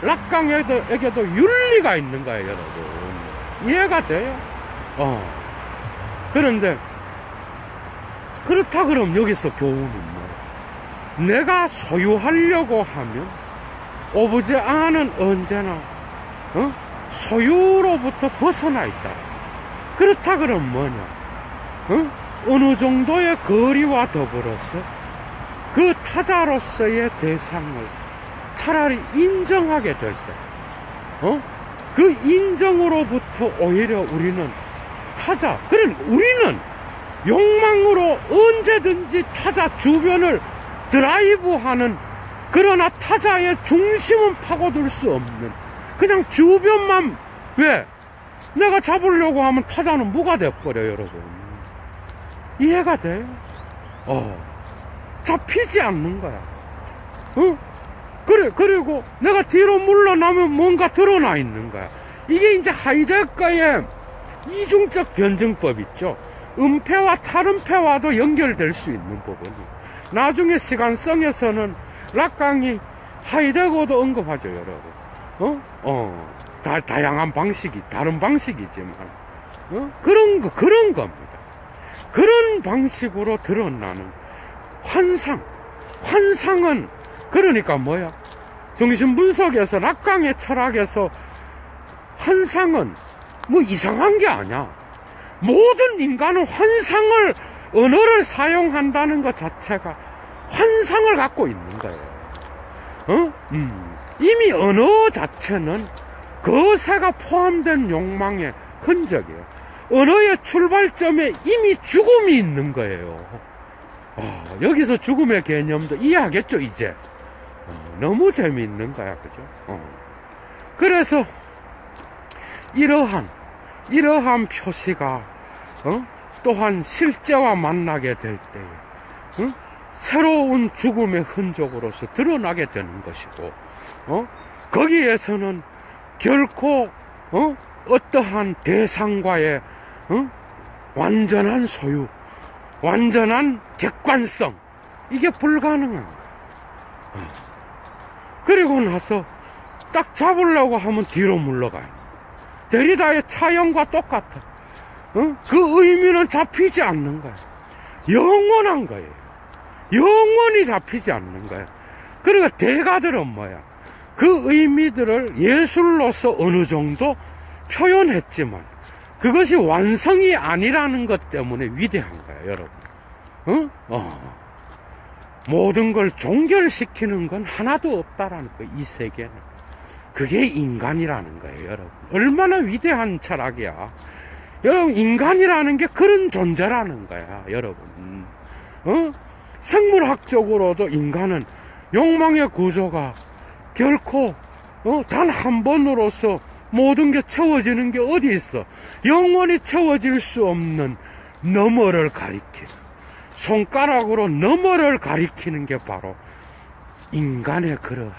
락강에게도 윤리가 있는 거예요, 여러분. 이해가 돼요? 그런데, 그렇다 그럼 여기서 교훈은 뭐예요? 내가 소유하려고 하면, 오브제 아는 언제나, 소유로부터 벗어나 있다. 그렇다 그럼 뭐냐? 어느 정도의 거리와 더불어서 그 타자로서의 대상을 차라리 인정하게 될 때, 그 인정으로부터 오히려 우리는 타자, 우리는 욕망으로 언제든지 타자 주변을 드라이브하는, 그러나 타자의 중심은 파고들 수 없는, 그냥 주변만, 왜? 내가 잡으려고 하면 타자는 무가 돼버려요, 여러분. 이해가 돼요? 잡히지 않는 거야. 그리고 내가 뒤로 물러나면 뭔가 드러나 있는 거야. 이게 이제 하이데거의 이중적 변증법 있죠. 음패와 탈음패와도 연결될 수 있는 부분이. 나중에 시간성에서는 락강이 하이데거도 언급하죠, 여러분. 다양한 방식이, 다른 방식이지만, 그런 겁니다. 그런 방식으로 드러나는 환상은, 그러니까 뭐야? 정신분석에서, 락강의 철학에서 환상은 뭐 이상한 게 아니야. 모든 인간은 환상을, 언어를 사용한다는 것 자체가 환상을 갖고 있는 거예요. 이미 언어 자체는 거세가 포함된 욕망의 흔적이에요. 언어의 출발점에 이미 죽음이 있는 거예요. 여기서 죽음의 개념도 이해하겠죠, 이제? 너무 재미있는 거야, 그죠? 그래서, 이러한 표시가, 또한 실제와 만나게 될 때에, 새로운 죽음의 흔적으로서 드러나게 되는 것이고, 거기에서는 결코, 어떠한 대상과의, 완전한 소유, 완전한 객관성, 이게 불가능한 거야. 그리고 나서 딱 잡으려고 하면 뒤로 물러가요. 데리다의 차형과 똑같아. 그 의미는 잡히지 않는 거야. 영원한 거예요. 영원히 잡히지 않는 거야. 그러니까 대가들은 뭐야? 그 의미들을 예술로서 어느 정도 표현했지만 그것이 완성이 아니라는 것 때문에 위대한 거야, 여러분. 모든 걸 종결시키는 건 하나도 없다라는 거예요, 이 세계는. 그게 인간이라는 거예요, 여러분. 얼마나 위대한 철학이야. 여러분, 인간이라는 게 그런 존재라는 거야, 여러분. 생물학적으로도 인간은 욕망의 구조가 결코 단 한 번으로서 모든 게 채워지는 게 어디 있어? 영원히 채워질 수 없는 너머를 가리키는, 손가락으로 너머를 가리키는 게 바로 인간의 그러한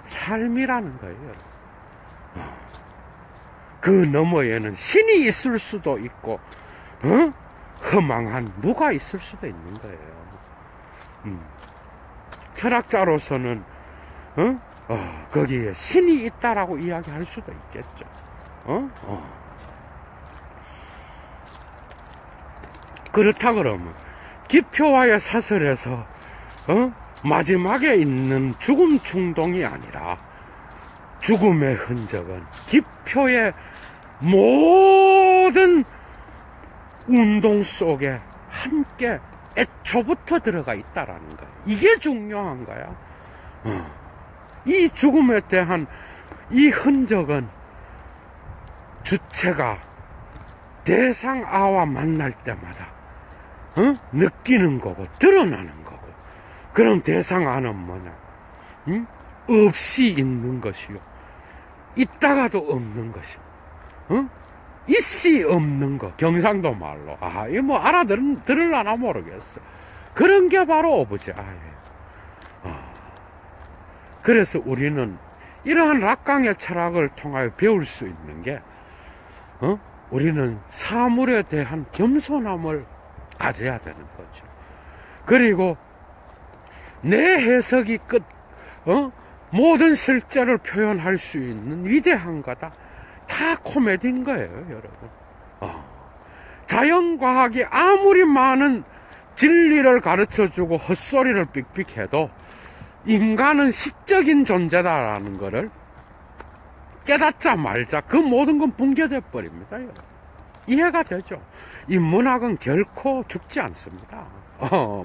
삶이라는 거예요. 그 너머에는 신이 있을 수도 있고 허망한 무가 있을 수도 있는 거예요. 철학자로서는 거기에 신이 있다라고 이야기할 수도 있겠죠. 그렇다 그러면 기표와의 사설에서 마지막에 있는 죽음 충동이 아니라 죽음의 흔적은 기표의 모든 운동 속에 함께 애초부터 들어가 있다라는 거예요. 이게 중요한 거야. 이 죽음에 대한 이 흔적은 주체가 대상 아와 만날 때마다 느끼는 거고 드러나는 거고. 그럼 대상 아는 뭐냐? 없이 있는 것이요, 있다가도 없는 것이요, 있시 없는 거. 경상도 말로 이거 뭐 알아들을라나 모르겠어. 그런 게 바로 오브제 아예요. 그래서 우리는 이러한 락강의 철학을 통하여 배울 수 있는 게 우리는 사물에 대한 겸손함을 가져야 되는 거죠. 그리고 내 해석이 모든 실제를 표현할 수 있는 위대한 거다. 다 코미디인 거예요, 여러분. 자연과학이 아무리 많은 진리를 가르쳐주고 헛소리를 삑삑해도 인간은 시적인 존재다라는 거를 깨닫자 말자 그 모든 건 붕괴돼 버립니다, 여러분. 이해가 되죠? 인문학은 결코 죽지 않습니다.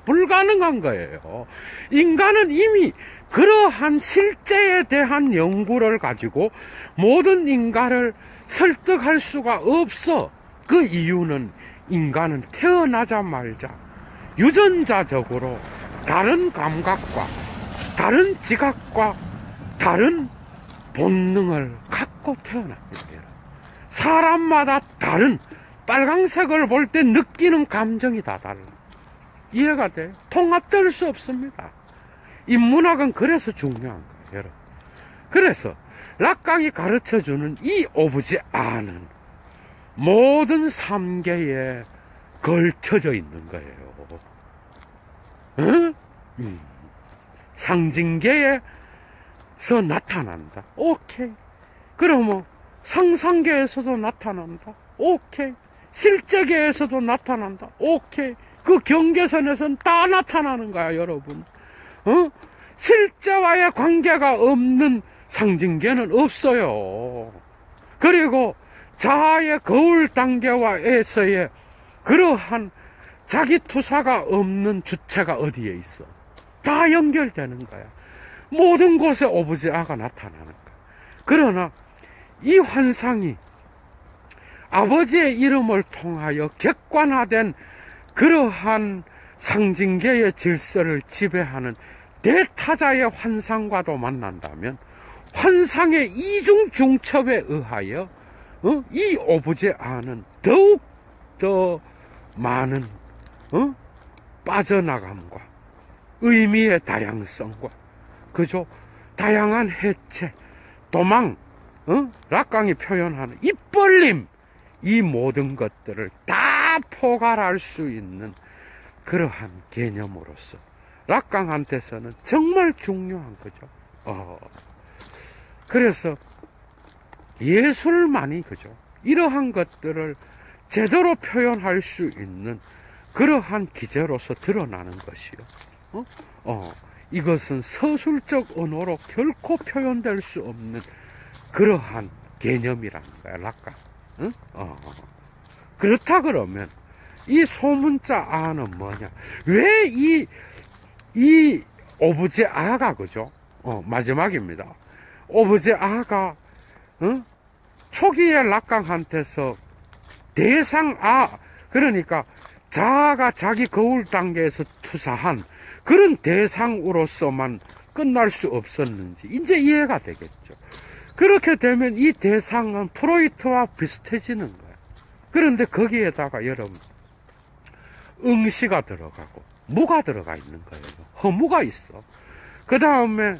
불가능한 거예요. 인간은 이미 그러한 실제에 대한 연구를 가지고 모든 인간을 설득할 수가 없어. 그 이유는 인간은 태어나자마자 유전자적으로 다른 감각과 다른 지각과 다른 본능을 갖고 태어납니다. 사람마다 다른 빨강색을 볼 때 느끼는 감정이 다 달라. 이해가 돼요? 통합될 수 없습니다. 인문학은 그래서 중요한 거예요, 여러분. 그래서 락강이 가르쳐주는 이 오브제 아는 모든 삼계에 걸쳐져 있는 거예요. 상징계에서 나타난다. 오케이. 그러면 상상계에서도 나타난다. 오케이. 실제계에서도 나타난다. 오케이. 그 경계선에선 다 나타나는 거야, 여러분. 실제와의 관계가 없는 상징계는 없어요. 그리고 자아의 거울 단계와에서의 그러한 자기 투사가 없는 주체가 어디에 있어? 다 연결되는 거야. 모든 곳에 오브제아가 나타나는 거야. 그러나 이 환상이 아버지의 이름을 통하여 객관화된 그러한 상징계의 질서를 지배하는 대타자의 환상과도 만난다면 환상의 이중 중첩에 의하여 이 오브제아는 더욱 더 많은 빠져나감과 의미의 다양성과 그죠? 다양한 해체, 도망, 락강이 표현하는 입벌림, 이 모든 것들을 다 포괄할 수 있는 그러한 개념으로서 락강한테서는 정말 중요한 거죠. 그래서 예술만이 그죠? 이러한 것들을 제대로 표현할 수 있는 그러한 기제로서 드러나는 것이요. 이것은 서술적 언어로 결코 표현될 수 없는 그러한 개념이라는 거야, 락강. 그렇다 그러면 이 소문자 아는 뭐냐? 왜 이 오브제 아가, 그죠? 마지막입니다. 오브제 아가, 초기에 락강한테서 대상 아, 그러니까 자아가 자기 거울 단계에서 투사한 그런 대상으로서만 끝날 수 없었는지 이제 이해가 되겠죠. 그렇게 되면 이 대상은 프로이트와 비슷해지는 거예요. 그런데 거기에다가 여러분 응시가 들어가고 무가 들어가 있는 거예요. 허무가 있어. 그 다음에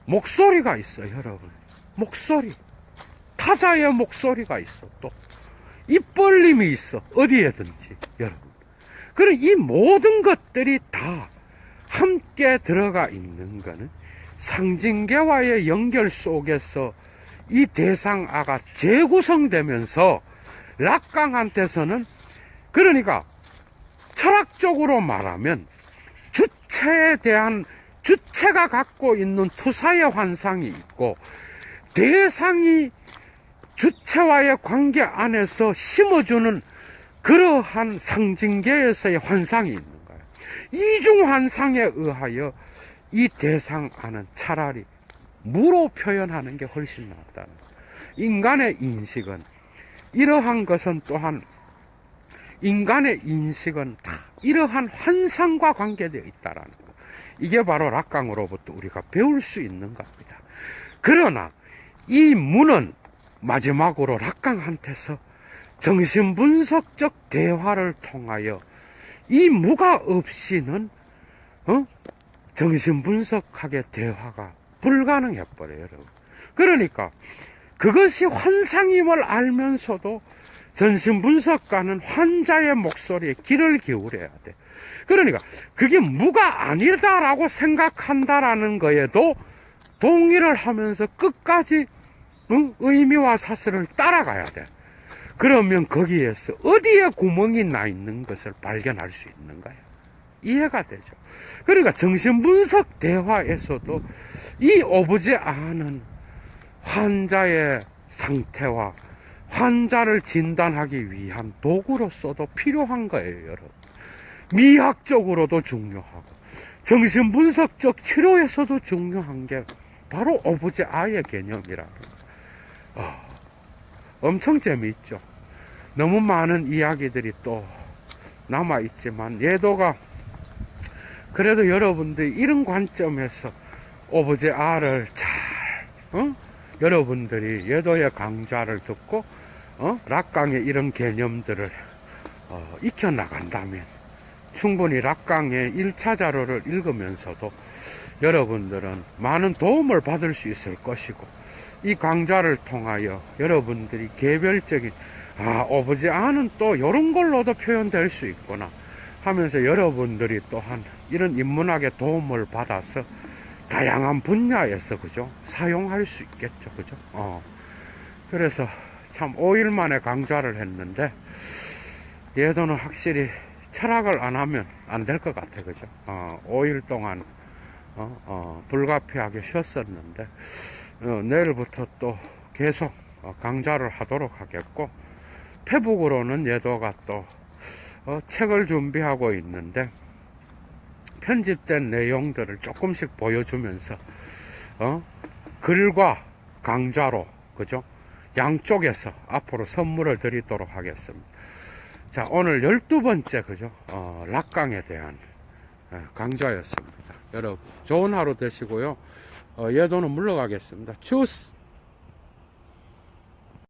목소리가 있어. 여러분 목소리, 타자의 목소리가 있어. 또 입벌림이 있어. 어디에든지. 여러분, 그럼 이 모든 것들이 다 함께 들어가 있는 거는 상징계와의 연결 속에서 이 대상아가 재구성되면서 락강한테서는, 그러니까 철학적으로 말하면 주체에 대한, 주체가 갖고 있는 투사의 환상이 있고 대상이 주체와의 관계 안에서 심어주는 그러한 상징계에서의 환상이 있는 거예요. 이중 환상에 의하여 이 대상아는 차라리 무로 표현하는 게 훨씬 낫다는 거예요. 인간의 인식은, 이러한 것은 또한 인간의 인식은 다 이러한 환상과 관계되어 있다라는 거. 이게 바로 락강으로부터 우리가 배울 수 있는 겁니다. 그러나 이 무는 마지막으로 락강한테서 정신분석적 대화를 통하여 이 무가 없이는 정신분석학의 대화가 불가능해버려요, 여러분. 그러니까 그것이 환상임을 알면서도 정신분석가는 환자의 목소리에 귀를 기울여야 돼. 그러니까 그게 무가 아니다라고 생각한다라는 거에도 동의를 하면서 끝까지 의미와 사실을 따라가야 돼. 그러면 거기에서 어디에 구멍이 나 있는 것을 발견할 수 있는 거예요. 이해가 되죠. 그러니까 정신분석 대화에서도 이 오브제 아는 환자의 상태와 환자를 진단하기 위한 도구로서도 필요한 거예요, 여러분. 미학적으로도 중요하고 정신분석적 치료에서도 중요한 게 바로 오브제 아의 개념이라는 거예요. 엄청 재미있죠. 너무 많은 이야기들이 또 남아있지만, 예도가 그래도 여러분들이 이런 관점에서 오브제 아를 잘 여러분들이 예도의 강좌를 듣고 락강의 이런 개념들을 익혀나간다면 충분히 락강의 1차 자료를 읽으면서도 여러분들은 많은 도움을 받을 수 있을 것이고, 이 강좌를 통하여 여러분들이 개별적인 오브제 아는 또 이런 걸로도 표현될 수 있구나 하면서 여러분들이 또한 이런 인문학의 도움을 받아서 다양한 분야에서, 그죠, 사용할 수 있겠죠, 그죠. 그래서 참 5일 만에 강좌를 했는데 예도는 확실히 철학을 안 하면 안 될 것 같아, 그죠. 5일 동안 불가피하게 쉬었었는데 내일부터 또 계속 강좌를 하도록 하겠고, 페북으로는 예도가 또 책을 준비하고 있는데 편집된 내용들을 조금씩 보여주면서 글과 강좌로, 그죠, 양쪽에서 앞으로 선물을 드리도록 하겠습니다. 자, 오늘 12번째, 그죠, 락강에 대한 강좌였습니다. 여러분 좋은 하루 되시고요. 예도는 물러가겠습니다. 추스.